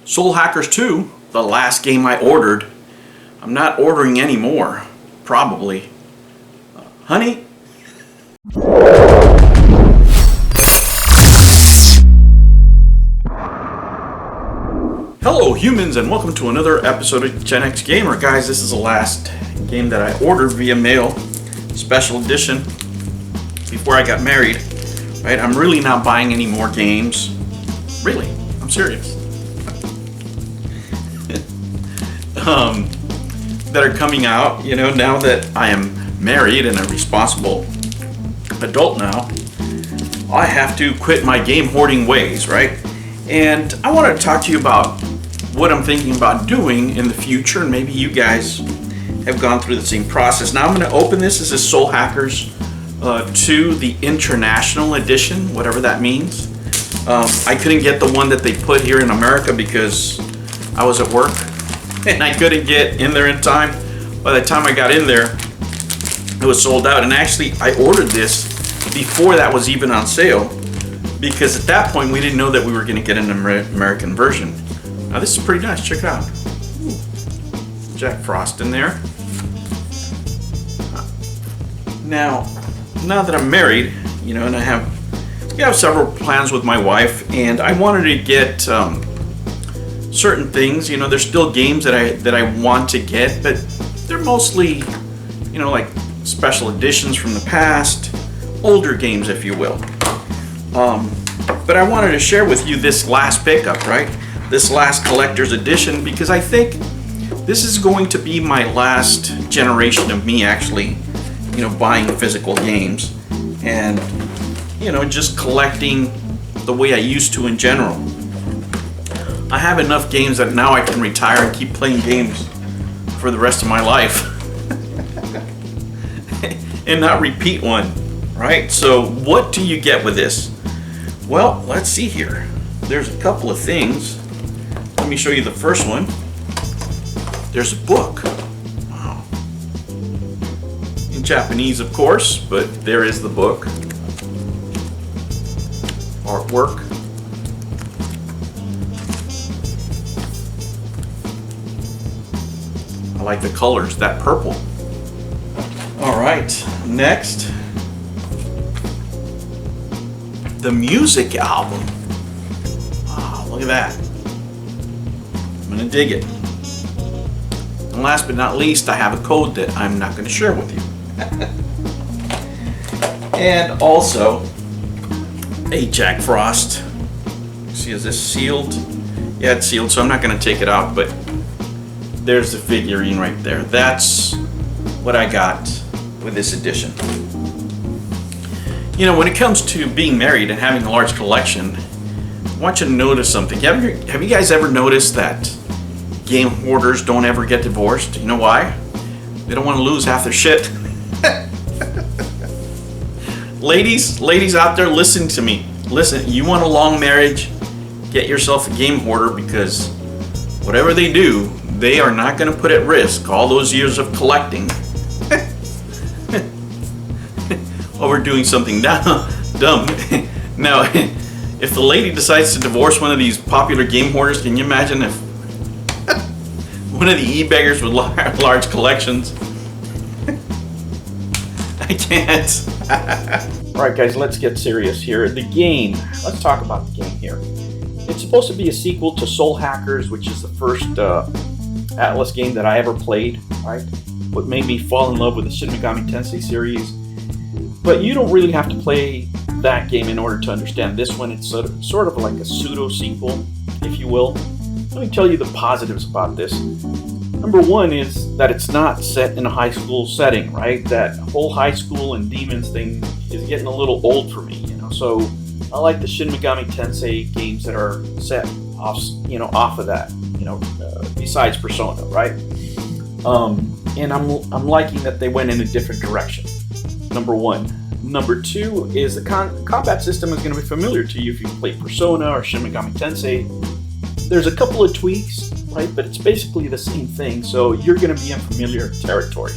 Soul Hackers 2, the last game I ordered. I'm not ordering anymore, probably. Honey? Hello humans, and welcome to another episode of Gen X Gamer. Guys, this is the last game that I ordered via mail, special edition, before I got married. Right? I'm really not buying any more games. Really, I'm serious. That are coming out, you know, now that I am married and a responsible adult now, I have to quit my game hoarding ways, right? And I want to talk to you about what I'm thinking about doing in the future, and maybe you guys have gone through the same process. Now I'm going to open this. This is Soul Hackers 2, the International Edition, whatever that means. I couldn't get the one that they put here in America because I was at work and I couldn't get in there in time. By the time I got in there, it was sold out. And actually, I ordered this before that was even on sale, because at that point we didn't know that we were going to get an American version. Now this is pretty nice. Check it out. Ooh. Jack Frost in there. Now that I'm married, you know, and we have several plans with my wife, and I wanted to get certain things. You know, there's still games that I want to get, but they're mostly, you know, like special editions from the past, older games, if you will. But I wanted to share with you this last pickup, right? This last collector's edition, because I think this is going to be my last generation of me actually, you know, buying physical games and, you know, just collecting the way I used to in general. I have enough games that now I can retire and keep playing games for the rest of my life and not repeat one, right? So what do you get with this? Well, let's see here. There's a couple of things. Let me show you the first one. There's a book. Wow. In Japanese, of course, but there is the book. Artwork. I like the colors, that purple. All right, next. The music album. Oh, look at that. I'm gonna dig it. And last but not least, I have a code that I'm not gonna share with you. And also, a Jack Frost. See, is this sealed? Yeah, it's sealed, so I'm not gonna take it out, but there's the figurine right there. That's what I got with this edition. You know, when it comes to being married and having a large collection, I want you to notice something. Have you guys ever noticed that game hoarders don't ever get divorced? You know why? They don't want to lose half their shit. Ladies out there, listen to me. Listen, you want a long marriage, get yourself a game hoarder, because whatever they do, they are not going to put at risk all those years of collecting over doing something dumb. Now, if the lady decides to divorce one of these popular game hoarders, can you imagine if one of the e-beggars with large collections? I can't. Alright guys, let's get serious here. The game, let's talk about the game here. It's supposed to be a sequel to Soul Hackers, which is the first Atlas game that I ever played, right? What made me fall in love with the Shin Megami Tensei series. But you don't really have to play that game in order to understand this one. It's sort of like a pseudo sequel, if you will. Let me tell you the positives about this. Number one is that it's not set in a high school setting, right? That whole high school and demons thing is getting a little old for me, you know. So I like the Shin Megami Tensei games that are set off of that, you know, besides Persona, right? And I'm liking that they went in a different direction. Number one. Number two is the combat system is going to be familiar to you if you play Persona or Shin Megami Tensei. There's a couple of tweaks, right? But it's basically the same thing, so you're going to be in familiar territory.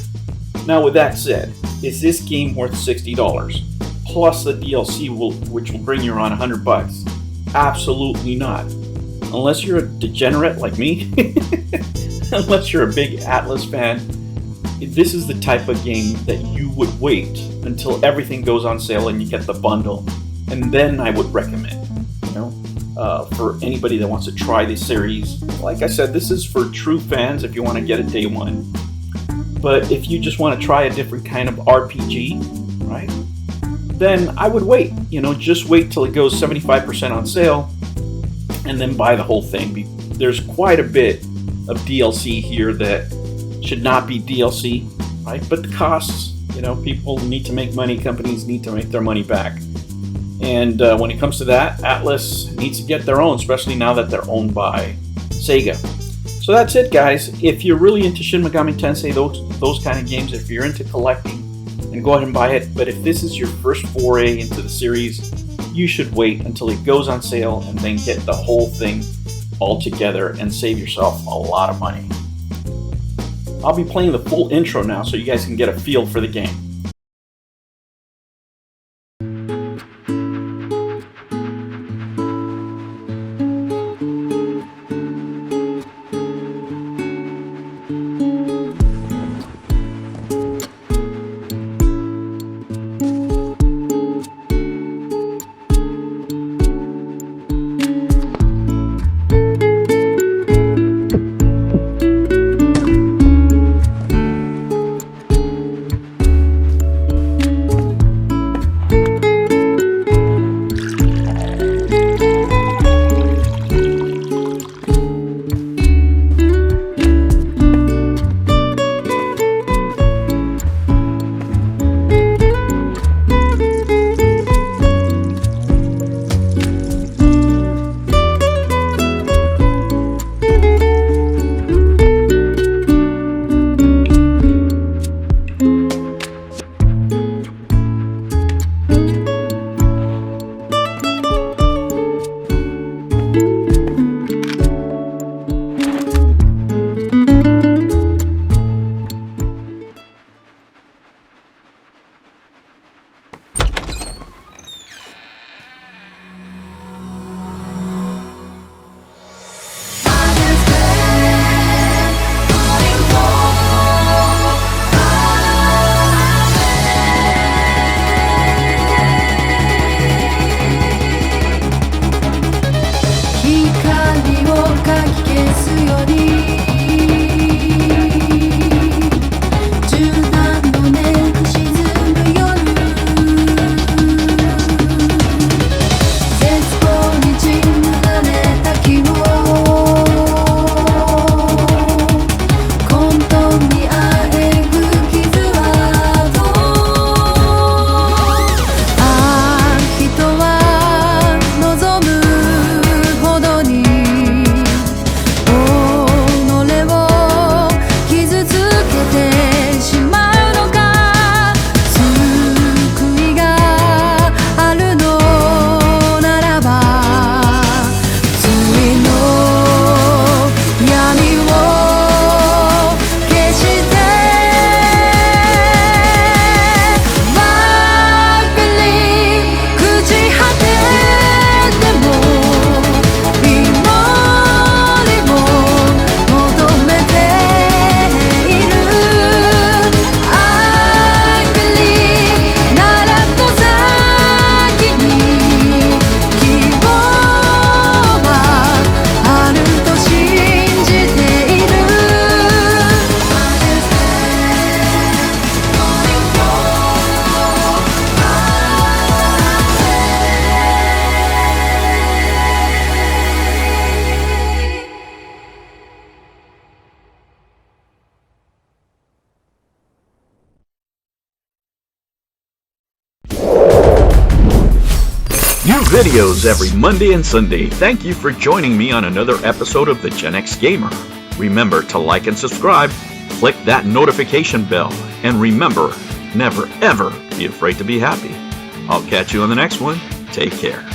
Now, with that said, is this game worth $60 plus the DLC, which will bring you around $100? Absolutely not. unless you're a degenerate like me, unless you're a big Atlas fan, this is the type of game that you would wait until everything goes on sale and you get the bundle, and then I would recommend, for anybody that wants to try this series. Like I said, this is for true fans if you want to get it day one. But if you just want to try a different kind of RPG, right, then I would wait. Just wait till it goes 75% on sale and then buy the whole thing. There's quite a bit of DLC here that should not be DLC, right? But the costs, people need to make money, companies need to make their money back. And when it comes to that, Atlas needs to get their own, especially now that they're owned by Sega. So that's it, guys. If you're really into Shin Megami Tensei, those kind of games, if you're into collecting, and go ahead and buy it. But if this is your first foray into the series, you should wait until it goes on sale and then get the whole thing all together and save yourself a lot of money. I'll be playing the full intro now so you guys can get a feel for the game. New videos every Monday and Sunday. Thank you for joining me on another episode of the Gen X Gamer. Remember to like and subscribe, click that notification bell, and remember, never ever be afraid to be happy. I'll catch you on the next one. Take care.